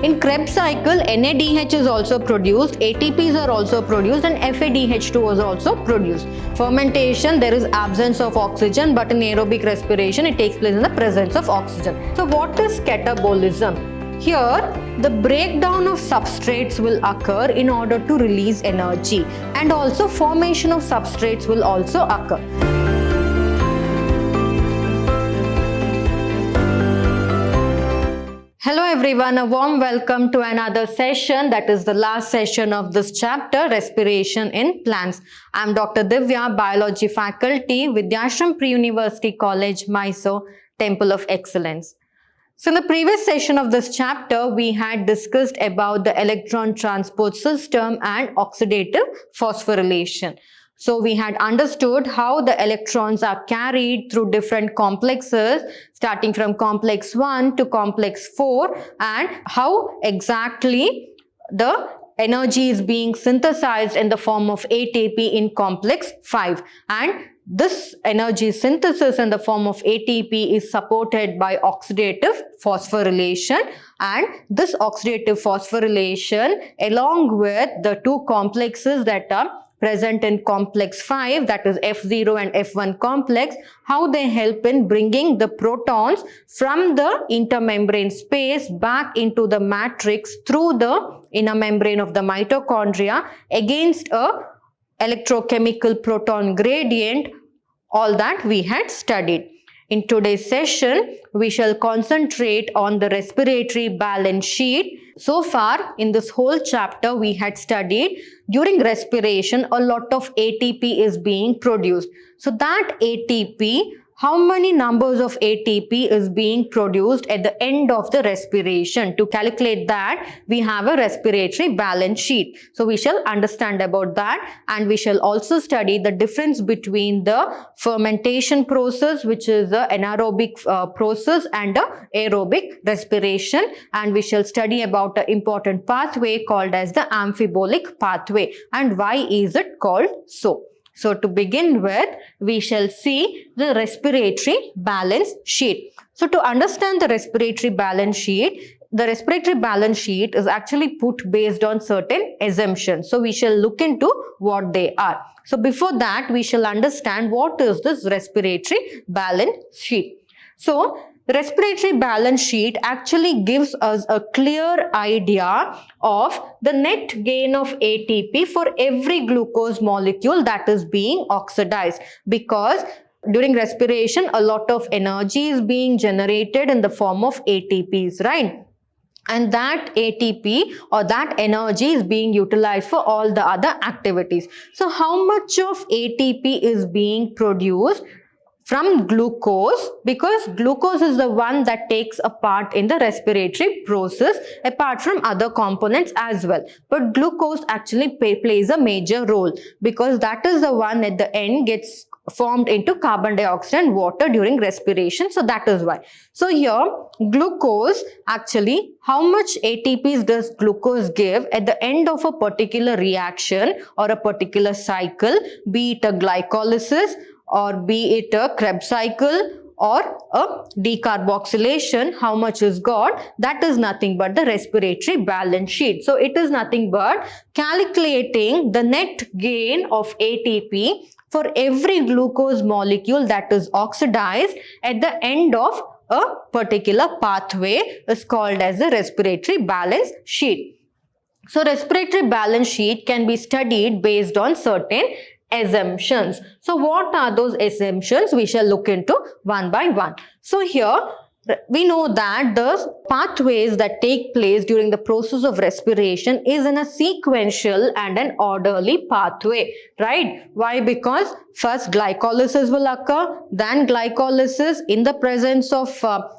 In Krebs cycle, NADH is also produced, ATPs are also produced, and FADH2 is also produced. Fermentation, there is absence of oxygen, but in aerobic respiration, it takes place in the presence of oxygen. So what is catabolism? Here, the breakdown of substrates will occur in order to release energy, and also formation of substrates will also occur. Hello everyone, a warm welcome to another session, that is the last session of this chapter, Respiration in Plants. I am Dr. Divya, Biology Faculty, Vidyashram Pre-University College, Mysore, Temple of Excellence. So in the previous session of this chapter, we had discussed about the electron transport system and oxidative phosphorylation. So we had understood how the electrons are carried through different complexes, starting from complex 1 to complex 4, and how exactly the energy is being synthesized in the form of ATP in complex 5. And this energy synthesis in the form of ATP is supported by oxidative phosphorylation, and this oxidative phosphorylation along with the two complexes that are present in complex 5, that is F0 and F1 complex, how they help in bringing the protons from the intermembrane space back into the matrix through the inner membrane of the mitochondria against a electrochemical proton gradient, all that we had studied. In today's session, we shall concentrate on the respiratory balance sheet. So far, in this whole chapter, we had studied during respiration, a lot of ATP is being produced. So that ATP, how many numbers of ATP is being produced at the end of the respiration? To calculate that, we have a respiratory balance sheet. So we shall understand about that, and we shall also study the difference between the fermentation process, which is the anaerobic process, and the aerobic respiration, and we shall study about the important pathway called as the amphibolic pathway, and why is it called so. So to begin with, we shall see the respiratory balance sheet. So to understand the respiratory balance sheet is actually put based on certain assumptions. So we shall look into what they are. So before that, we shall understand what is this respiratory balance sheet. So the respiratory balance sheet actually gives us a clear idea of the net gain of ATP for every glucose molecule that is being oxidized, because during respiration a lot of energy is being generated in the form of ATPs, right? And that ATP or that energy is being utilized for all the other activities. So how much of ATP is being produced from glucose, because glucose is the one that takes a part in the respiratory process apart from other components as well. But glucose actually plays a major role, because that is the one at the end gets formed into carbon dioxide and water during respiration. So that is why. So here glucose, actually how much ATPs does glucose give at the end of a particular reaction or a particular cycle, be it a glycolysis or be it a Krebs cycle or a decarboxylation, how much is got? That is nothing but the respiratory balance sheet. So it is nothing but calculating the net gain of ATP for every glucose molecule that is oxidized at the end of a particular pathway is called as the respiratory balance sheet. So respiratory balance sheet can be studied based on certain assumptions. So what are those assumptions? We shall look into one by one. So here we know that the pathways that take place during the process of respiration is in a sequential and an orderly pathway, right? Why? Because first glycolysis will occur, then glycolysis in the presence of,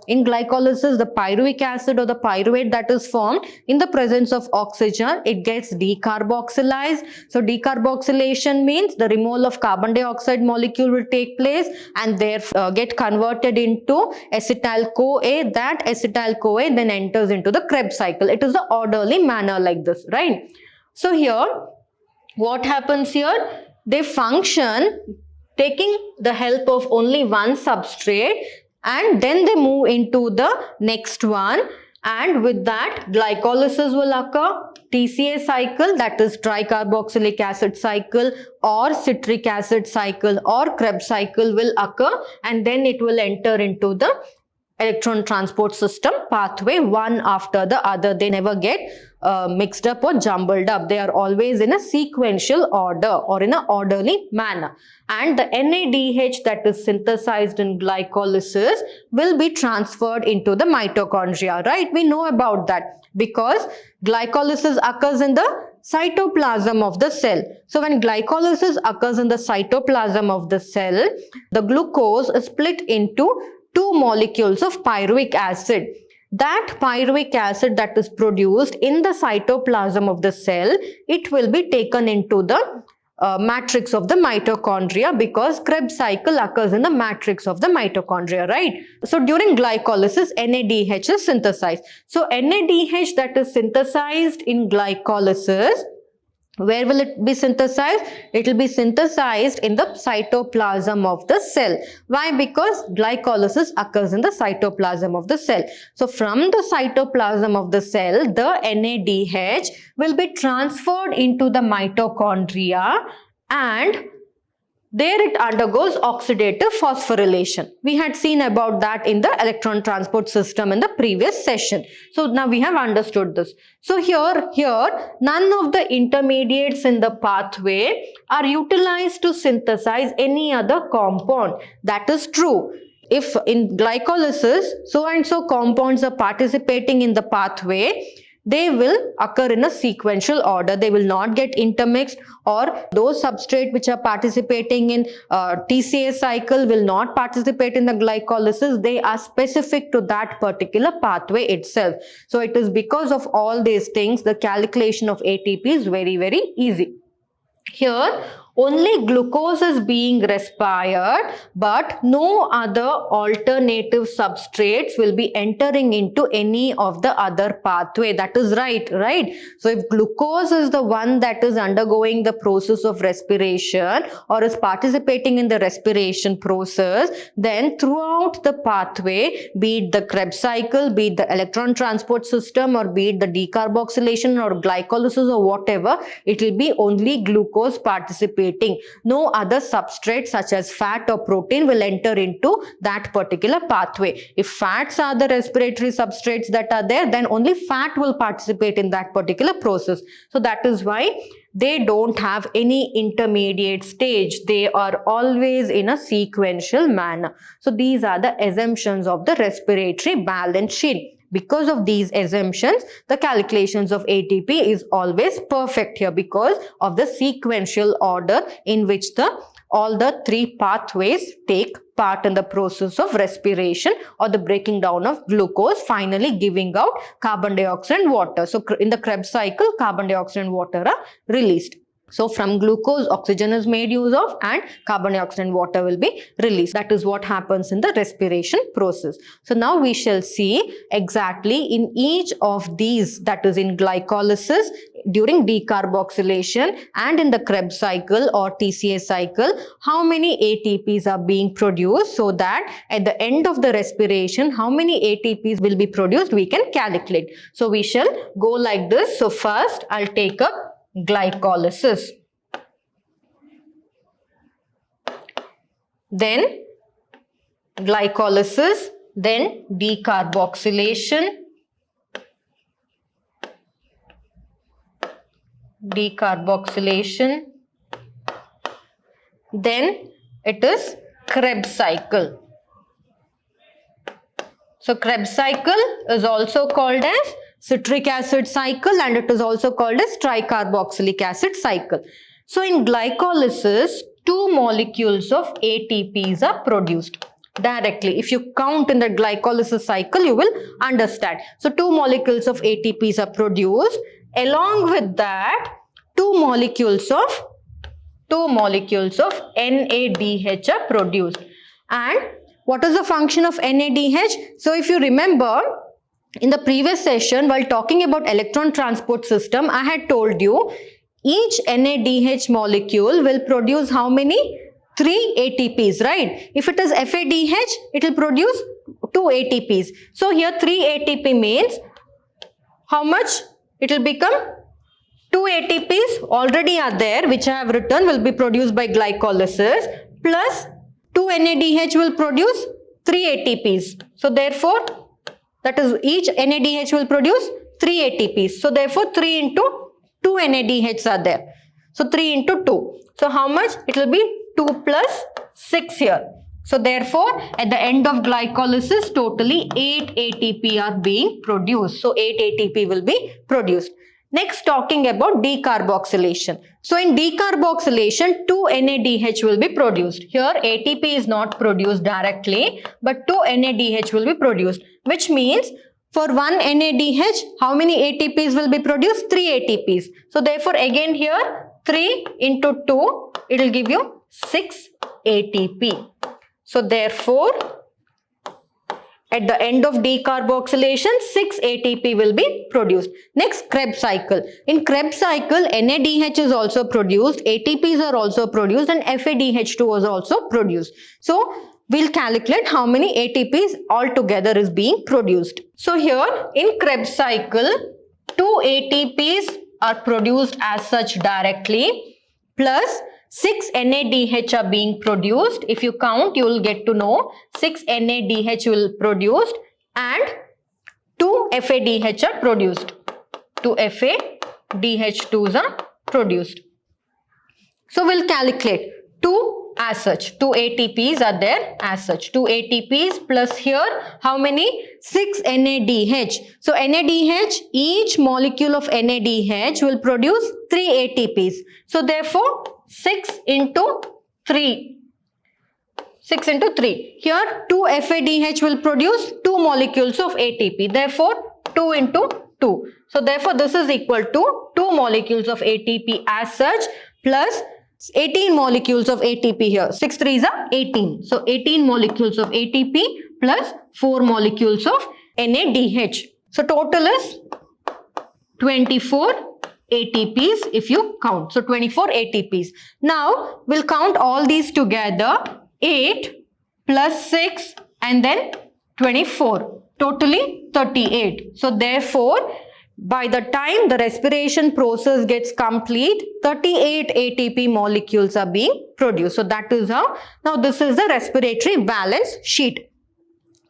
in glycolysis the pyruvic acid or the pyruvate that is formed in the presence of oxygen, it gets decarboxylized. So decarboxylation means the removal of carbon dioxide molecule will take place and therefore get converted into acetyl-CoA. That acetyl-CoA then enters into the Krebs cycle. It is the orderly manner like this, right? So here, what happens here? They function taking the help of only one substrate, and then they move into the next one. and with that glycolysis will occur. TCA cycle, that is tricarboxylic acid cycle or citric acid cycle or Krebs cycle will occur, and then it will enter into the electron transport system pathway one after the other. They never get mixed up or jumbled up. They are always in a sequential order or in an orderly manner. And the NADH that is synthesized in glycolysis will be transferred into the mitochondria, right? We know about that because glycolysis occurs in the cytoplasm of the cell. So when glycolysis occurs in the cytoplasm of the cell, the glucose is split into two molecules of pyruvic acid. That pyruvic acid that is produced in the cytoplasm of the cell, it will be taken into the matrix of the mitochondria, because Krebs cycle occurs in the matrix of the mitochondria, right? So during glycolysis, NADH is synthesized. So NADH that is synthesized in glycolysis, where will it be synthesized? It will be synthesized in the cytoplasm of the cell. Why? Because glycolysis occurs in the cytoplasm of the cell. So from the cytoplasm of the cell, the NADH will be transferred into the mitochondria, and there it undergoes oxidative phosphorylation. We had seen about that in the electron transport system in the previous session. So now we have understood this. So here none of the intermediates in the pathway are utilized to synthesize any other compound. That is true. If in glycolysis so and so compounds are participating in the pathway, they will occur in a sequential order. They will not get intermixed, or those substrate which are participating in TCA cycle will not participate in the glycolysis. They are specific to that particular pathway itself. So it is because of all these things, the calculation of ATP is very, very easy. Here only glucose is being respired, but no other alternative substrates will be entering into any of the other pathway. That is right? So if glucose is the one that is undergoing the process of respiration or is participating in the respiration process, then throughout the pathway, be it the Krebs cycle, be it the electron transport system, or be it the decarboxylation or glycolysis or whatever, it will be only glucose participating. No other substrate such as fat or protein will enter into that particular pathway. If fats are the respiratory substrates that are there, then only fat will participate in that particular process. So that is why they don't have any intermediate stage. They are always in a sequential manner. So these are the assumptions of the respiratory balance sheet. Because of these assumptions, the calculations of ATP is always perfect here, because of the sequential order in which all the three pathways take part in the process of respiration or the breaking down of glucose, finally giving out carbon dioxide and water. So in the Krebs cycle, carbon dioxide and water are released. So from glucose, oxygen is made use of, and carbon dioxide and water will be released. That is what happens in the respiration process. So now we shall see exactly in each of these, that is in glycolysis, during decarboxylation, and in the Krebs cycle or TCA cycle, how many ATPs are being produced, so that at the end of the respiration, how many ATPs will be produced, we can calculate. So we shall go like this. So first I'll take up glycolysis, then glycolysis, then decarboxylation, then it is Krebs cycle. So Krebs cycle is also called as citric acid cycle, and it is also called as tricarboxylic acid cycle. So in glycolysis, two molecules of ATPs are produced directly. If you count in the glycolysis cycle, you will understand. So two molecules of ATPs are produced. Along with that, two molecules of NADH are produced. And what is the function of NADH? So if you remember, in the previous session, while talking about electron transport system, I had told you each NADH molecule will produce how many? 3 ATPs, right? If it is FADH, it will produce 2 ATPs. So here 3 ATP means how much it will become? 2 ATPs already are there, which I have written will be produced by glycolysis, plus 2 NADH will produce 3 ATPs. So therefore, that is each NADH will produce 3 ATPs. So therefore, 3 into 2 NADHs are there. So 3 into 2. So how much? It will be 2 plus 6 here. So therefore, at the end of glycolysis, totally 8 ATP are being produced. So 8 ATP will be produced. Next, talking about decarboxylation. So in decarboxylation, 2 NADH will be produced. Here ATP is not produced directly, but 2 NADH will be produced, which means for 1 NADH, how many ATPs will be produced? 3 ATPs. So therefore, again here 3 into 2, it will give you 6 ATP. So therefore, at the end of decarboxylation, 6 ATP will be produced. Next, Krebs cycle. In Krebs cycle, NADH is also produced, ATPs are also produced, and FADH2 is also produced. So we'll calculate how many ATPs altogether is being produced. So here in Krebs cycle, 2 ATPs are produced as such directly, plus 6 NADH are being produced. If you count, you will get to know 6 NADH will produced and 2 FADH are produced. 2 FADH2s are produced. So we'll calculate 2 as such. 2 ATPs are there as such. 2 ATPs plus here how many? 6 NADH. So NADH, each molecule of NADH will produce 3 ATPs. So therefore 6 into 3. 6 into 3. Here 2 FADH will produce 2 molecules of ATP. Therefore 2 into 2. So therefore this is equal to 2 molecules of ATP as such plus 18 molecules of ATP here. 6 3s are 18. So 18 molecules of ATP plus 4 molecules of NADH. So total is 24 ATPs if you count. So 24 ATPs. Now we'll count all these together. 8 plus 6 and then 24. Totally 38. So therefore, by the time the respiration process gets complete, 38 ATP molecules are being produced. So that is how. Now this is the respiratory balance sheet.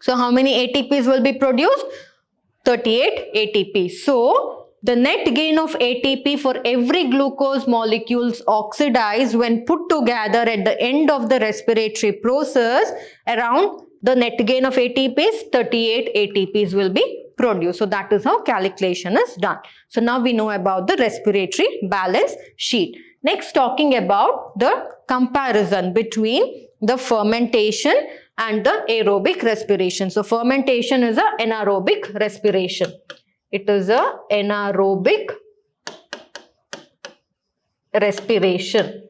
So how many ATPs will be produced? 38 ATP. So the net gain of ATP for every glucose molecules oxidized when put together at the end of the respiratory process, around the net gain of ATP is 38 ATPs will be produced. So that is how calculation is done. So now we know about the respiratory balance sheet. Next, talking about the comparison between the fermentation and the aerobic respiration. So fermentation is an anaerobic respiration. It is a anaerobic respiration.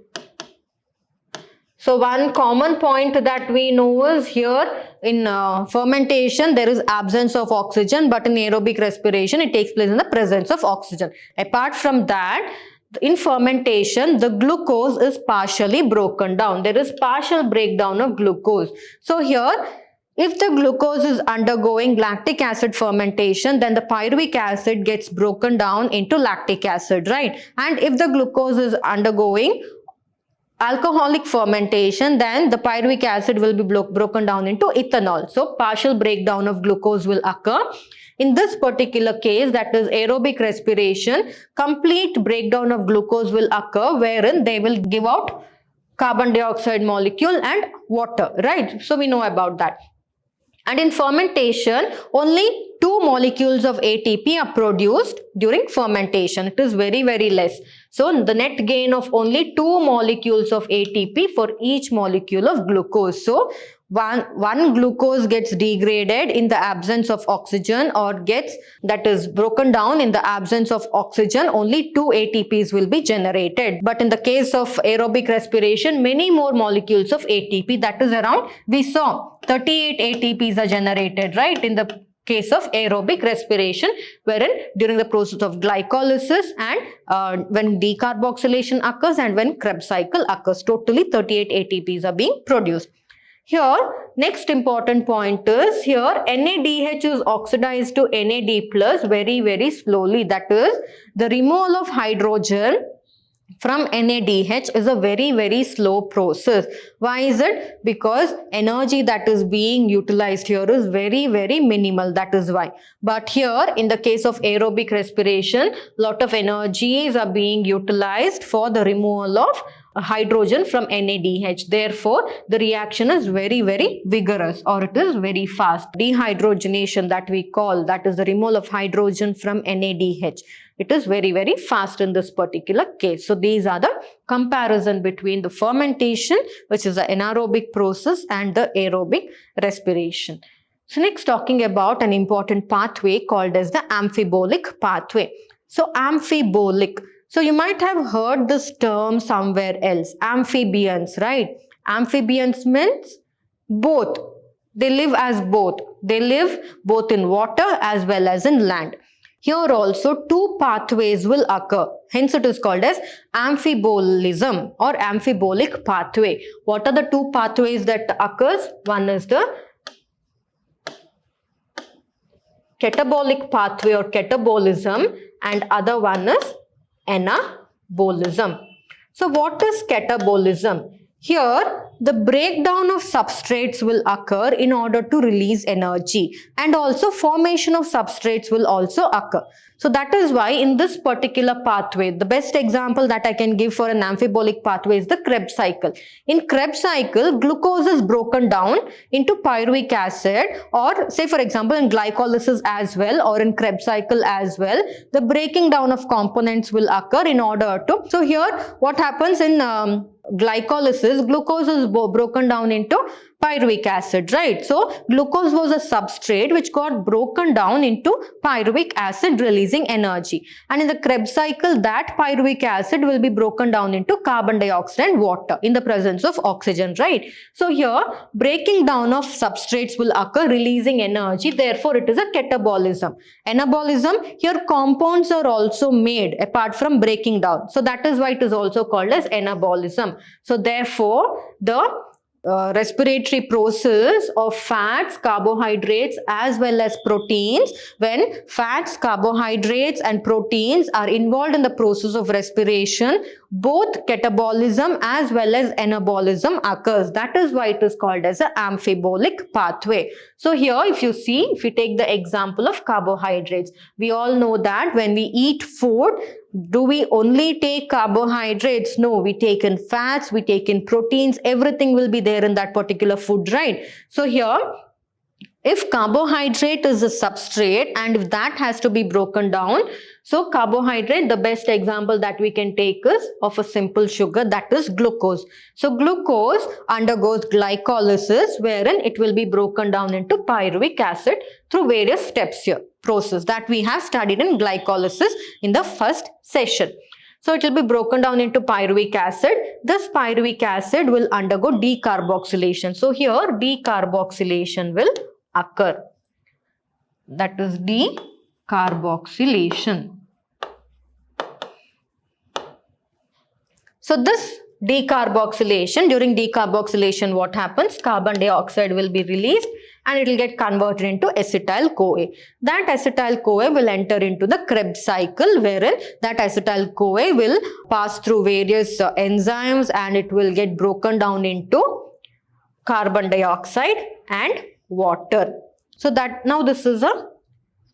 So one common point that we know is here in fermentation there is absence of oxygen, but in aerobic respiration it takes place in the presence of oxygen. Apart from that, in fermentation the glucose is partially broken down. There is partial breakdown of glucose. So here, if the glucose is undergoing lactic acid fermentation, then the pyruvic acid gets broken down into lactic acid, right? And if the glucose is undergoing alcoholic fermentation, then the pyruvic acid will be broken down into ethanol. So partial breakdown of glucose will occur. In this particular case, that is aerobic respiration, complete breakdown of glucose will occur, wherein they will give out carbon dioxide molecule and water, right? So we know about that. And in fermentation, only 2 molecules of ATP are produced during fermentation. It is very, very less. So the net gain of only 2 molecules of ATP for each molecule of glucose. So one glucose gets degraded in the absence of oxygen, or gets, that is, broken down in the absence of oxygen, only 2 ATPs will be generated. But in the case of aerobic respiration, many more molecules of ATP, that is around, we saw 38 ATPs are generated, right, in the case of aerobic respiration, wherein during the process of glycolysis and when decarboxylation occurs and when Krebs cycle occurs, totally 38 ATPs are being produced. Here, next important point is here NADH is oxidized to NAD plus very slowly. That is, the removal of hydrogen from NADH is a very slow process. Why is it? Because energy that is being utilized here is very minimal. That is why. But here in the case of aerobic respiration, lot of energies are being utilized for the removal of hydrogen from NADH. Therefore, the reaction is very vigorous, or it is very fast. Dehydrogenation that we call, that is the removal of hydrogen from NADH. It is very fast in this particular case. So these are the comparison between the fermentation, which is an anaerobic process, and the aerobic respiration. So next, talking about an important pathway called as the amphibolic pathway. So amphibolic. So you might have heard this term somewhere else. Amphibians, right? Amphibians means both. They live as both. They live both in water as well as in land. Here also two pathways will occur. Hence it is called as amphibolism or amphibolic pathway. What are the two pathways that occurs? One is the catabolic pathway or catabolism, and other one is anabolism. So what is catabolism? Here, the breakdown of substrates will occur in order to release energy, and also formation of substrates will also occur. So that is why in this particular pathway, the best example that I can give for an amphibolic pathway is the Krebs cycle. In Krebs cycle, glucose is broken down into pyruvic acid, or say for example in glycolysis as well, or in Krebs cycle as well, the breaking down of components will occur in order to. So here what happens in glycolysis, glucose is broken down into pyruvic acid, right? So glucose was a substrate which got broken down into pyruvic acid, releasing energy. And in the Krebs cycle, that pyruvic acid will be broken down into carbon dioxide and water in the presence of oxygen, right? So here breaking down of substrates will occur, releasing energy. Therefore, it is a catabolism. Anabolism, here compounds are also made apart from breaking down. So that is why it is also called as anabolism. So therefore, the respiratory process of fats, carbohydrates as well as proteins. When fats, carbohydrates and proteins are involved in the process of respiration, both catabolism as well as anabolism occurs. That is why it is called as an amphibolic pathway. So here if you see, if we take the example of carbohydrates, we all know that when we eat food, do we only take carbohydrates? No, we take in fats, we take in proteins, everything will be there in that particular food, right? So here, if carbohydrate is a substrate and if that has to be broken down, so carbohydrate, the best example that we can take is of a simple sugar, that is glucose. So glucose undergoes glycolysis, wherein it will be broken down into pyruvic acid through various steps here, process that we have studied in glycolysis in the first session. So it will be broken down into pyruvic acid. This pyruvic acid will undergo decarboxylation. So here decarboxylation will occur. That is decarboxylation. So this decarboxylation, during decarboxylation what happens? Carbon dioxide will be released and it will get converted into acetyl-CoA. That acetyl-CoA will enter into the Krebs cycle, wherein that acetyl-CoA will pass through various enzymes and it will get broken down into carbon dioxide and water. So that now this is a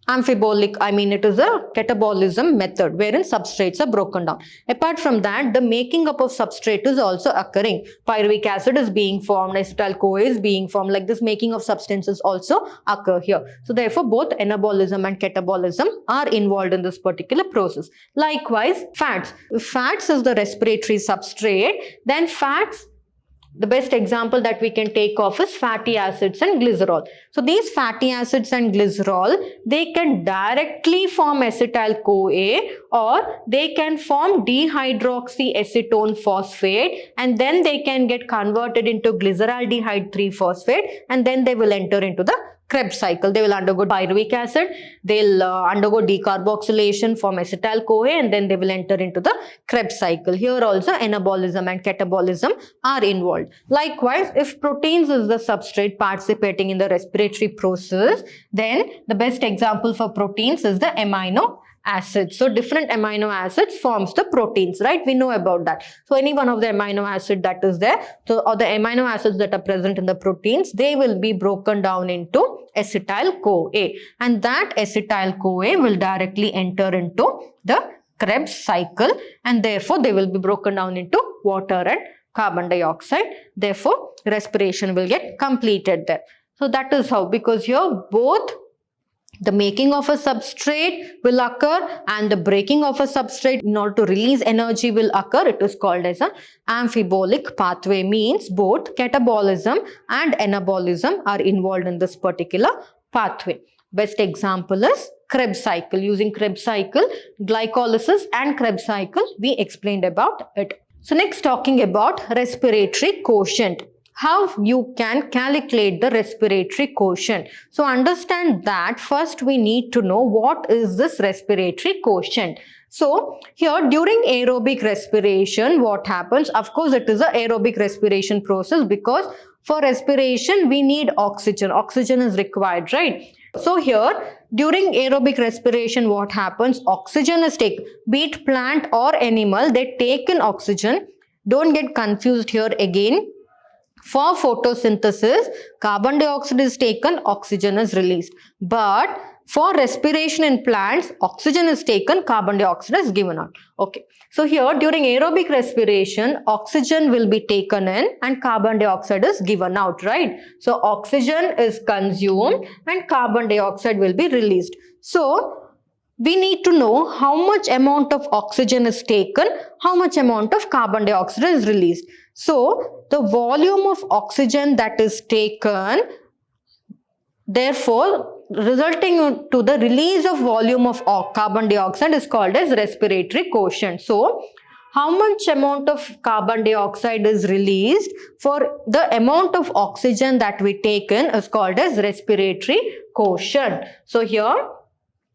amphibolic, it is a catabolism method wherein substrates are broken down. Apart from that, the making up of substrate is also occurring. Pyruvic acid is being formed, acetyl-CoA is being formed. Like this, making of substances also occur here. So therefore, both anabolism and catabolism are involved in this particular process. Likewise, fats. If fats is the respiratory substrate, then fats, the best example that we can take of is fatty acids and glycerol. So these fatty acids and glycerol, they can directly form acetyl-CoA or they can form dehydroxyacetone phosphate, and then they can get converted into glyceraldehyde 3-phosphate and then they will enter into the Krebs cycle. They will undergo pyruvic acid, they'll undergo decarboxylation, form acetyl-CoA, and then they will enter into the Krebs cycle. Here also anabolism and catabolism are involved. Likewise, if proteins is the substrate participating in the respiratory process, then the best example for proteins is the amino acids. So different amino acids forms the proteins, right? We know about that. So any one of the amino acid that is there, so or the amino acids that are present in the proteins, they will be broken down into acetyl-CoA, and that acetyl-CoA will directly enter into the Krebs cycle, and therefore they will be broken down into water and carbon dioxide. Therefore respiration will get completed there. So that is how, because here both the making of a substrate will occur and the breaking of a substrate in order to release energy will occur. It is called as an amphibolic pathway, means both catabolism and anabolism are involved in this particular pathway. Best example is Krebs cycle. Using Krebs cycle, glycolysis and Krebs cycle, we explained about it. So next, talking about respiratory quotient. How you can calculate the respiratory quotient. So understand that first we need to know what is this respiratory quotient. So here during aerobic respiration, what happens? Of course it is an aerobic respiration process, because for respiration we need oxygen. Oxygen is required, right? So here during aerobic respiration, what happens? Oxygen is taken, be it plant or animal, they take in oxygen. Don't get confused here again. For photosynthesis, carbon dioxide is taken, oxygen is released. But for respiration in plants, oxygen is taken, carbon dioxide is given out. Okay. So here during aerobic respiration, oxygen will be taken in and carbon dioxide is given out, right? So oxygen is consumed and carbon dioxide will be released. So we need to know how much amount of oxygen is taken, how much amount of carbon dioxide is released. So the volume of oxygen that is taken, therefore resulting to the release of volume of carbon dioxide is called as respiratory quotient. So how much amount of carbon dioxide is released for the amount of oxygen that we take in is called as respiratory quotient. So here,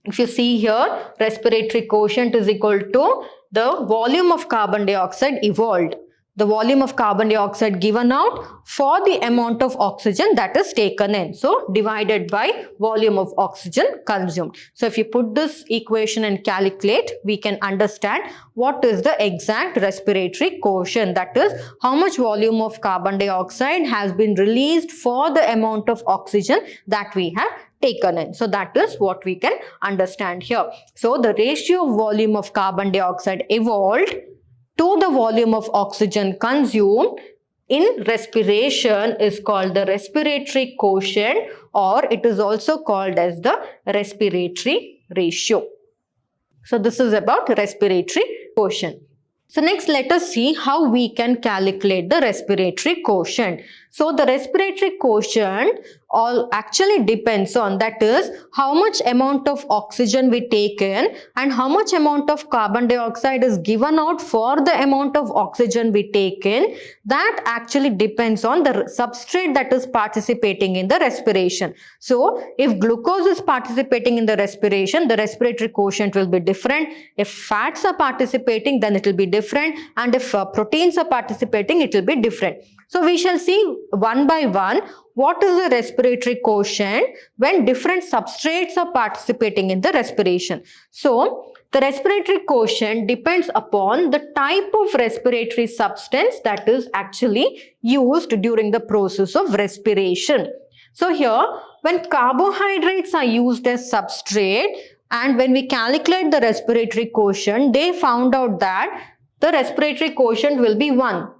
if you see here, respiratory quotient is equal to the volume of carbon dioxide evolved, the volume of carbon dioxide given out for the amount of oxygen that is taken in. So divided by volume of oxygen consumed. So if you put this equation and calculate, we can understand what is the exact respiratory quotient. That is how much volume of carbon dioxide has been released for the amount of oxygen that we have taken in. So that is what we can understand here. So the ratio of volume of carbon dioxide evolved to the volume of oxygen consumed in respiration is called the respiratory quotient, or it is also called as the respiratory ratio. So this is about respiratory quotient. So next, let us see how we can calculate the respiratory quotient. So the respiratory quotient all actually depends on, that is how much amount of oxygen we take in and how much amount of carbon dioxide is given out for the amount of oxygen we take in. That actually depends on the substrate that is participating in the respiration. So if glucose is participating in the respiration, the respiratory quotient will be different. If fats are participating, then it will be different, and if proteins are participating, it will be different. So we shall see one by one what is the respiratory quotient when different substrates are participating in the respiration. So the respiratory quotient depends upon the type of respiratory substance that is actually used during the process of respiration. So here, when carbohydrates are used as substrate, and when we calculate the respiratory quotient, they found out that the respiratory quotient will be 1.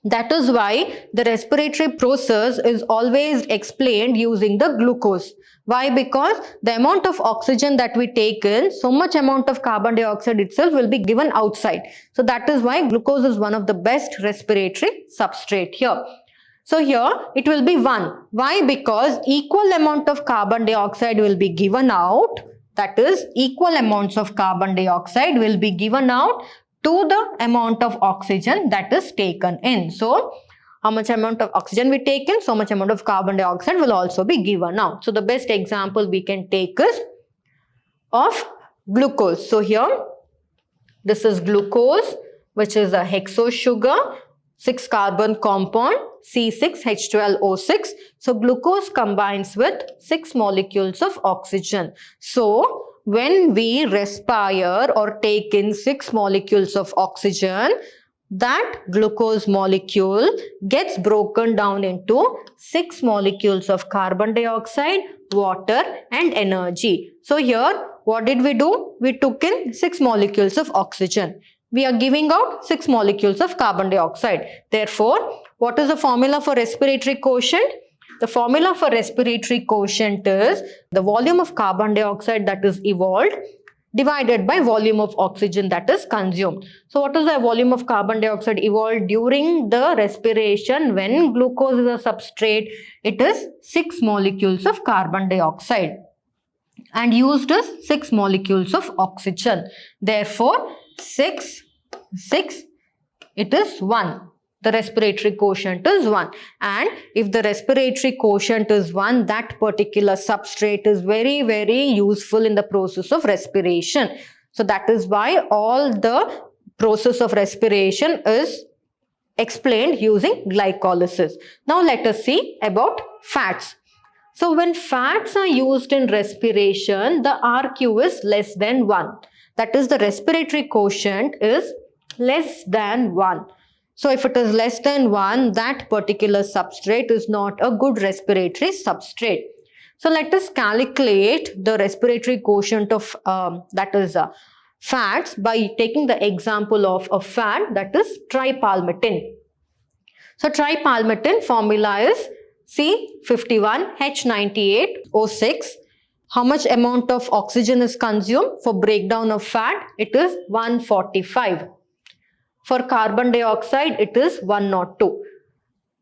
That is why the respiratory process is always explained using the glucose. Why? Because the amount of oxygen that we take in, so much amount of carbon dioxide itself will be given outside. So that is why glucose is one of the best respiratory substrate here. So here it will be 1. Why? Because equal amount of carbon dioxide will be given out. That is, equal amounts of carbon dioxide will be given out to the amount of oxygen that is taken in. So how much amount of oxygen we take in, so much amount of carbon dioxide will also be given out. So the best example we can take is of glucose. So here, this is glucose, which is a hexose sugar, 6 carbon compound, C6H12O6. So glucose combines with 6 molecules of oxygen. So when we respire or take in 6 molecules of oxygen, that glucose molecule gets broken down into 6 molecules of carbon dioxide, water and energy. So here, what did we do? We took in 6 molecules of oxygen. We are giving out 6 molecules of carbon dioxide. Therefore, what is the formula for respiratory quotient? The formula for respiratory quotient is the volume of carbon dioxide that is evolved divided by volume of oxygen that is consumed. So what is the volume of carbon dioxide evolved during the respiration when glucose is a substrate? It is 6 molecules of carbon dioxide and used as 6 molecules of oxygen. Therefore, 6, it is 1. The respiratory quotient is 1. And if the respiratory quotient is 1, that particular substrate is very, very useful in the process of respiration. So that is why all the process of respiration is explained using glycolysis. Now let us see about fats. So when fats are used in respiration, the RQ is less than 1. That is, the respiratory quotient is less than 1. So if it is less than 1, that particular substrate is not a good respiratory substrate. So let us calculate the respiratory quotient of fats by taking the example of a fat, that is tripalmitin. So tripalmitin formula is C51H98O6. How much amount of oxygen is consumed for breakdown of fat? It is 145. For carbon dioxide, it is 102.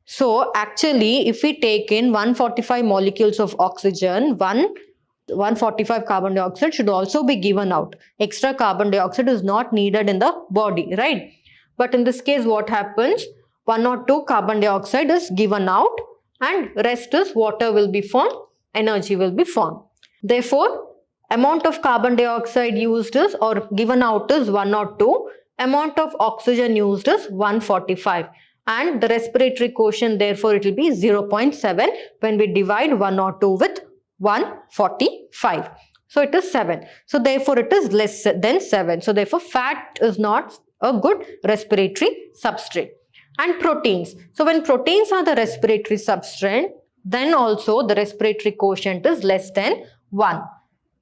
So actually, if we take in 145 molecules of oxygen, 145 carbon dioxide should also be given out. Extra carbon dioxide is not needed in the body, right? But in this case, what happens? 102 carbon dioxide is given out and rest is water will be formed, energy will be formed. Therefore, amount of carbon dioxide used is or given out is 102. Amount of oxygen used is 145. And the respiratory quotient, therefore, it will be 0.7 when we divide 102 with 145. So it is 7. So therefore, it is less than 7. So therefore, fat is not a good respiratory substrate. And proteins. So when proteins are the respiratory substrate, then also the respiratory quotient is less than 1.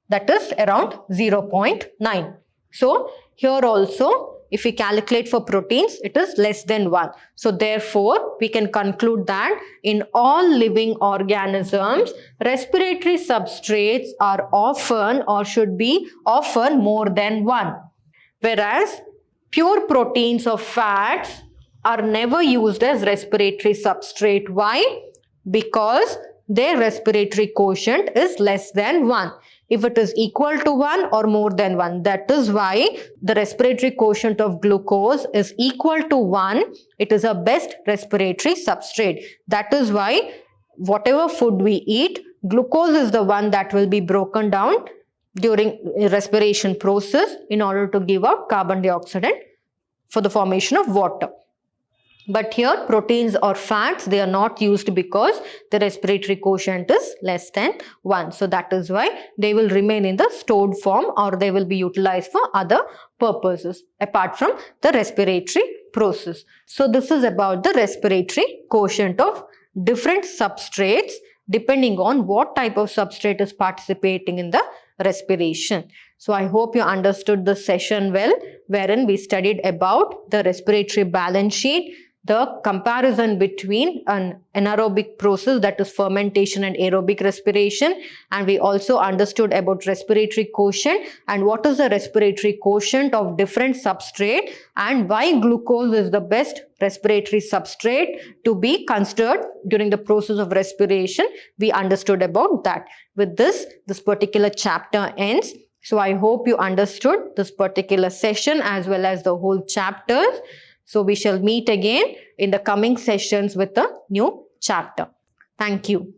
That is around 0.9. So here also, if we calculate for proteins, it is less than 1. So therefore, we can conclude that in all living organisms, respiratory substrates are often or should be often more than 1. Whereas pure proteins of fats are never used as respiratory substrate. Why? Because their respiratory quotient is less than 1. If it is equal to 1 or more than 1, that is why the respiratory quotient of glucose is equal to 1. It is a best respiratory substrate. That is why whatever food we eat, glucose is the one that will be broken down during respiration process in order to give out carbon dioxide and for the formation of water. But here proteins or fats, they are not used because the respiratory quotient is less than 1. So that is why they will remain in the stored form or they will be utilized for other purposes apart from the respiratory process. So this is about the respiratory quotient of different substrates depending on what type of substrate is participating in the respiration. So I hope you understood the session well, wherein we studied about the respiratory balance sheet, the comparison between an anaerobic process, that is fermentation, and aerobic respiration, and we also understood about respiratory quotient and what is the respiratory quotient of different substrate and why glucose is the best respiratory substrate to be considered during the process of respiration. We understood about that. With this particular chapter ends. So I hope you understood this particular session as well as the whole chapters. So we shall meet again in the coming sessions with a new chapter. Thank you.